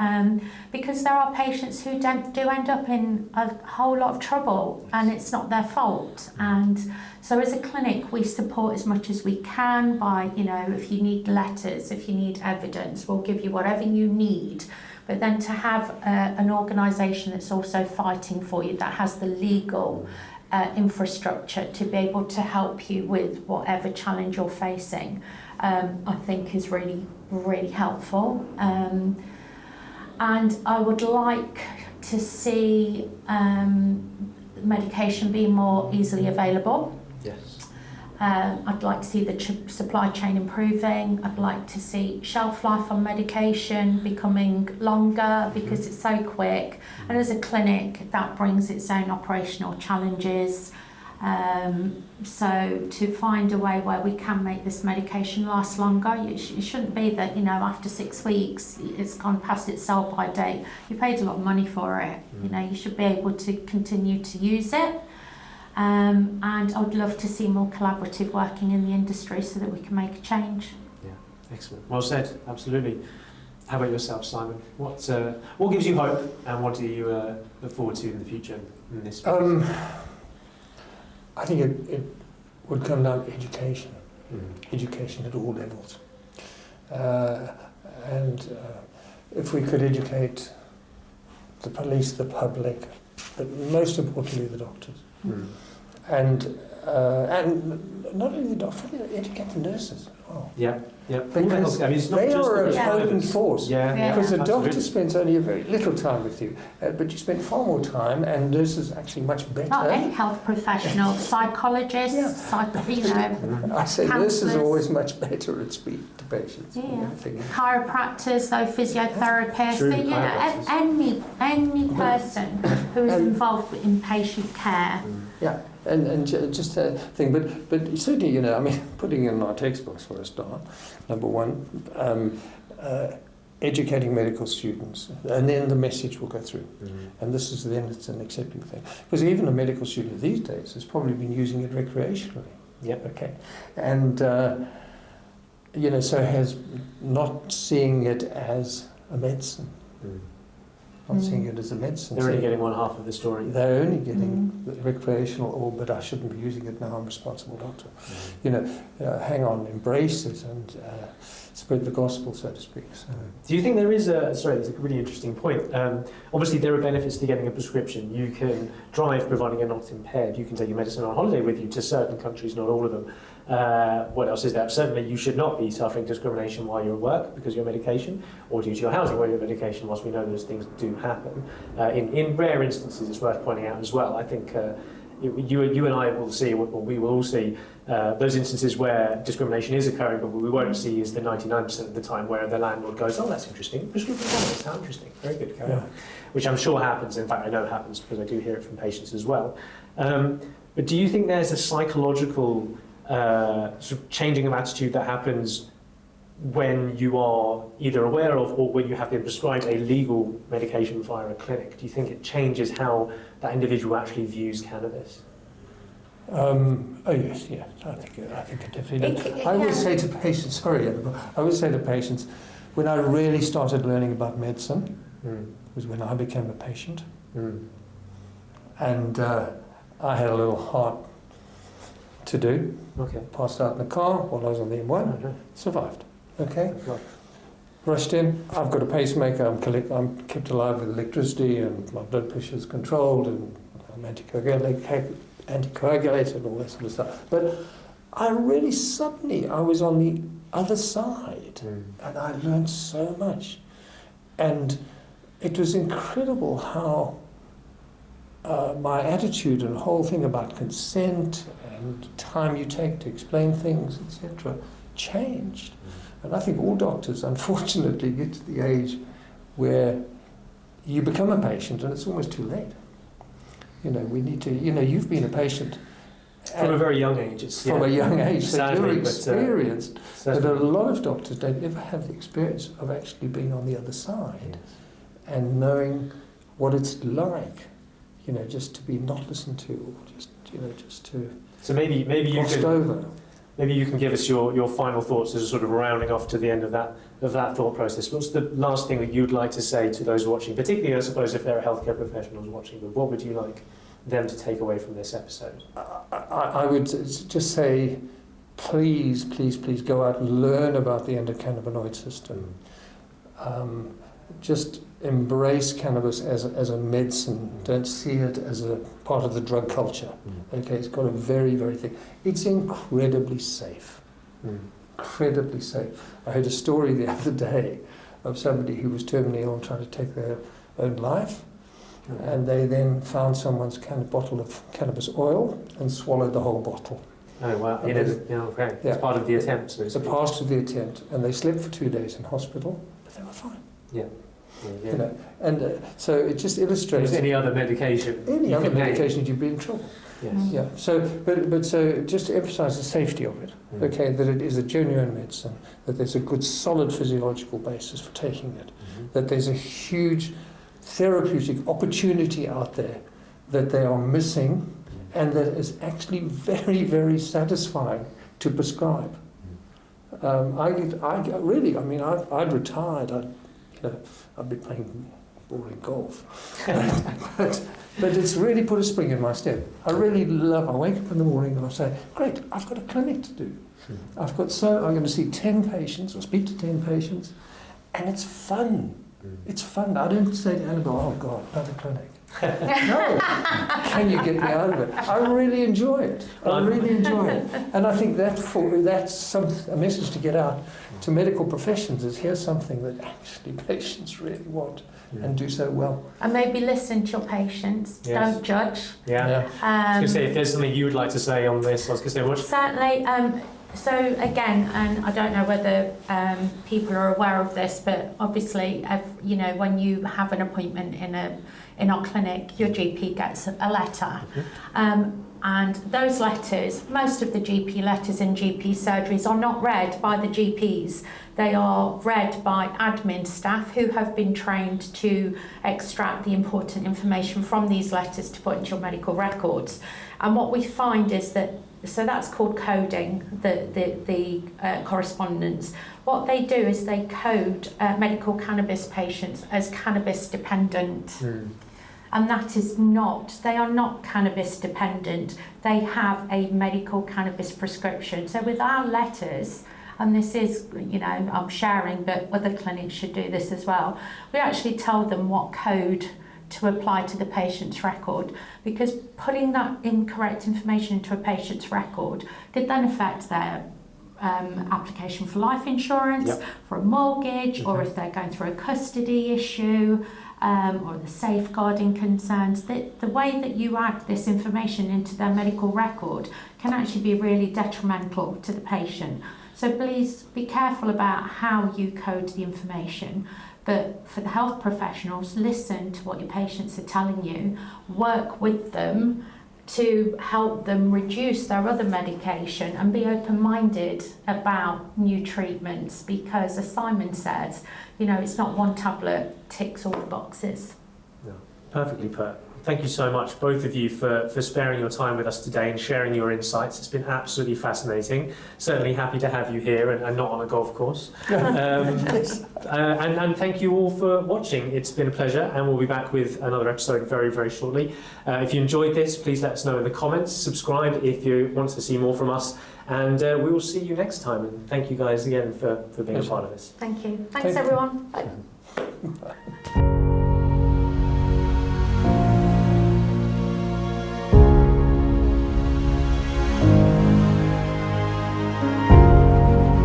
because there are patients who do end up in a whole lot of trouble and it's not their fault. And so as a clinic, we support as much as we can by, you know, if you need letters, if you need evidence, we'll give you whatever you need. But then to have an organisation that's also fighting for you, that has the legal infrastructure to be able to help you with whatever challenge you're facing, I think is really, really helpful. And I would like to see medication be more easily available. Yes. I'd like to see the supply chain improving. I'd like to see shelf life on medication becoming longer, because it's so quick. And as a clinic, that brings its own operational challenges. So to find a way where we can make this medication last longer, it shouldn't be that, you know, after 6 weeks it's gone past its sell-by date. You paid a lot of money for it. You know, you should be able to continue to use it. And I would love to see more collaborative working in the industry so that we can make a change. Yeah, excellent. Well said, absolutely. How about yourself, Simon? What gives you hope, and what do you look forward to in the future in this space? I think it would come down to education, education at all levels. And if we could educate the police, the public, but most importantly the doctors. And not only the doctors, educate the nurses. Because it's not they just are a the potent force. Because the absolutely. doctor spends only a very little time with you, but you spend far more time, and nurses actually much better. Not any health professional, psychologists, you know. I say nurses are counsellors. always much better at speaking to patients. Chiropractors, though, physiotherapists, True, you know, any person who is involved in patient care. And just a thing, but certainly, you know, I mean, putting in our textbooks for a start, number one, educating medical students, and then the message will go through. And this is then it's an accepting thing. Because even a medical student these days has probably been using it recreationally. Okay. And, you know, so has not seeing it as a medicine. Not seeing it as a medicine. They're only getting one half of the story. They're only getting the recreational, but I shouldn't be using it now, I'm a responsible doctor. You know, hang on, embrace it and spread the gospel, so to speak. So. Do you think there is there's a really interesting point. Obviously there are benefits to getting a prescription. You can drive providing you're not impaired. You can take your medicine on holiday with you to certain countries, not all of them. What else is there? Certainly you should not be suffering discrimination while you're at work because of your medication, or due to your housing while you're on medication, whilst we know those things do happen. In rare instances, it's worth pointing out as well. I think you and I will see, or we will all see, those instances where discrimination is occurring, but what we won't see is the 99% of the time where the landlord goes, oh, that's interesting, prescription cannabis, how interesting, very good, carry on. Which I'm sure happens, in fact I know happens because I do hear it from patients as well. But do you think there's a psychological sort of changing of attitude that happens when you are either aware of or when you have been prescribed a legal medication via a clinic? Do you think it changes how that individual actually views cannabis? Oh yes, yeah. I think it definitely does. I always say to patients, I always say to patients, when I really started learning about medicine was when I became a patient, and I had a little heart to do. Okay. Passed out in the car while I was on the M1. Survived. Okay. Right. Rushed in. I've got a pacemaker. I'm kept alive with electricity, and my blood pressure is controlled, and I'm anticoagulated and all that sort of stuff. But I really suddenly, I was on the other side, and I learned so much. And it was incredible how my attitude and the whole thing about consent and time you take to explain things, etc., changed. And I think all doctors, unfortunately, get to the age where you become a patient and it's almost too late. You know, we need to, you've been a patient from a very young age. From a young age, so sadly, you're experienced. But a but lot of doctors don't ever have the experience of actually being on the other side and knowing what it's like, just to be not listened to, or just to so maybe you crossed can over. Maybe you can give us your final thoughts as a sort of rounding off to the end of that thought process. What's the last thing that you'd like to say to those watching, particularly I suppose if there are healthcare professionals watching, but what would you like them to take away from this episode? I would just say, please go out and learn about the endocannabinoid system. Just embrace cannabis as a medicine. Don't see it as a part of the drug culture. Okay, it's got a very, very thing. It's incredibly safe. Incredibly safe. I heard a story the other day of somebody who was terminally ill and trying to take their own life, and they then found someone's bottle of cannabis oil and swallowed the whole bottle. Oh wow! Okay. Yeah. It's part of the attempt. So it's a part of the attempt, and they slept for 2 days in hospital, but they were fine. Yeah. And so it just illustrates. Any other medication? Any other medication, you'd be in trouble. Yes. Yeah. So, but so just to emphasise the safety of it. Okay, that it is a genuine medicine, that there's a good, solid physiological basis for taking it, that there's a huge therapeutic opportunity out there that they are missing, and that is actually very, very satisfying to prescribe. I'd retired. I've been playing boring golf, but it's really put a spring in my step. I really love. I wake up in the morning and I say, "Great, I've got a clinic to do. I'm going to see 10 patients or speak to 10 patients, and it's fun. It's fun. I don't say to Anabel, "Oh God, another clinic." No, can you get me out of it? I really enjoy it. And I think that's a message to get out to medical professions, is here's something that actually patients really want and do so well. And maybe listen to your patients. Yes. Don't judge. Yeah. I was going to say, if there's something you would like to say on this, I was going to say, what? Certainly. So again, and I don't know whether people are aware of this, but obviously, when you have an appointment in our clinic, your GP gets a letter. And those letters, most of the GP letters in GP surgeries are not read by the GPs. They are read by admin staff who have been trained to extract the important information from these letters to put into your medical records. And what we find is that, so that's called coding, the correspondence. What they do is they code medical cannabis patients as cannabis dependent. And that is not, they are not cannabis dependent. They have a medical cannabis prescription. So with our letters, and this is, I'm sharing, but other clinics should do this as well, we actually tell them what code to apply to the patient's record, because putting that incorrect information into a patient's record could then affect their application for life insurance, for a mortgage, or if they're going through a custody issue. or the safeguarding concerns, the way that you add this information into their medical record can actually be really detrimental to the patient. So please be careful about how you code the information. But for the health professionals, listen to what your patients are telling you, work with them to help them reduce their other medication, and be open-minded about new treatments, because as Simon says, you know, it's not one tablet ticks all the boxes. No, perfectly put. Thank you so much, both of you, for sparing your time with us today and sharing your insights. It's been absolutely fascinating. Certainly happy to have you here and not on a golf course. And thank you all for watching. It's been a pleasure, and we'll be back with another episode very, very shortly. If you enjoyed this, please let us know in the comments. Subscribe if you want to see more from us, and we will see you next time. And thank you guys again for being a part of this. Thank you. Thanks everyone. Bye.